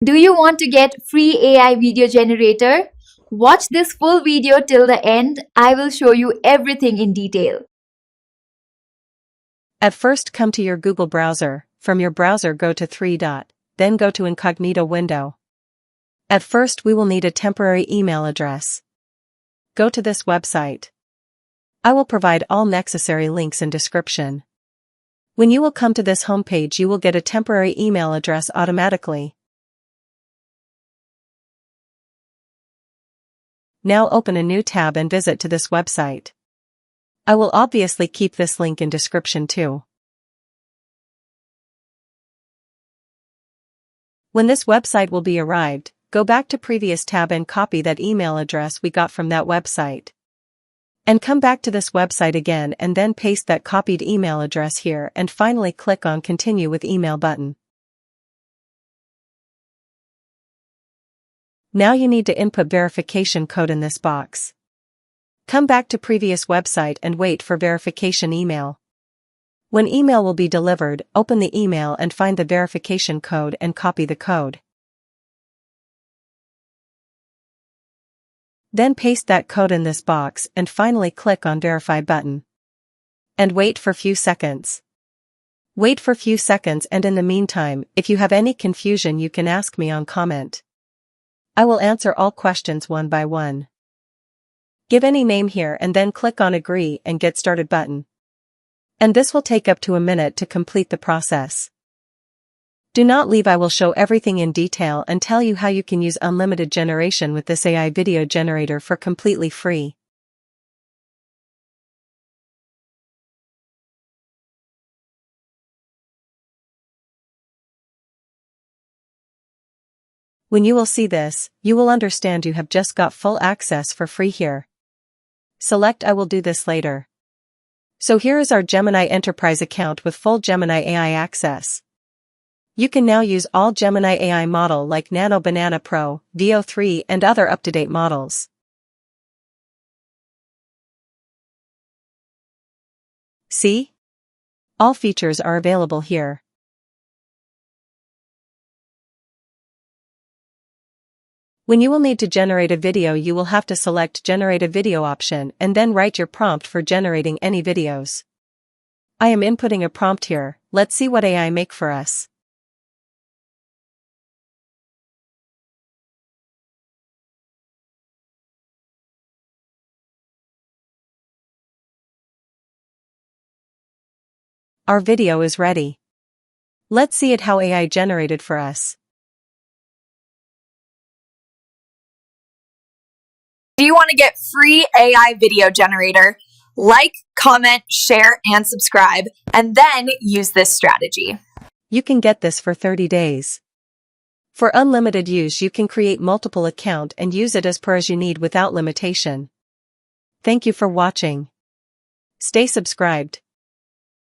Do you want to get free AI video generator? Watch this full video till the end. I will show you everything in detail. At first, come to your Google browser. From your browser, go to three dot, then go to incognito window. At first, we will need a temporary email address. Go to this website. I will provide all necessary links in description. When you will come to this homepage, you will get a temporary email address automatically. Now open a new tab and visit to this website. I will obviously keep this link in description too. When this website will be arrived, go back to previous tab and copy that email address we got from that website. And come back to this website again and then paste that copied email address here and finally click on Continue with Email button. Now you need to input verification code in this box. Come back to previous website and wait for verification email. When email will be delivered, open the email and find the verification code and copy the code. Then paste that code in this box and finally click on Verify button. And wait for few seconds. Wait for few seconds, and in the meantime, if you have any confusion, you can ask me on comment. I will answer all questions one by one. Give any name here and then click on Agree and Get Started button. And this will take up to a minute to complete the process. Do not leave. I will show everything in detail and tell you how you can use unlimited generation with this AI video generator for completely free. When you will see this, you will understand you have just got full access for free here. Select I will do this later. So here is our Gemini Enterprise account with full Gemini AI access. You can now use all Gemini AI model like Nano Banana Pro, VO3 and other up-to-date models. See? All features are available here. When you will need to generate a video, you will have to select Generate a Video option and then write your prompt for generating any videos. I am inputting a prompt here. Let's see what AI make for us. Our video is ready. Let's see it how AI generated for us. Do you want to get free AI video generator? Like, comment, share, and subscribe, and then use this strategy. You can get this for 30 days. For unlimited use, you can create multiple accounts and use it as per as you need without limitation. Thank you for watching. Stay subscribed.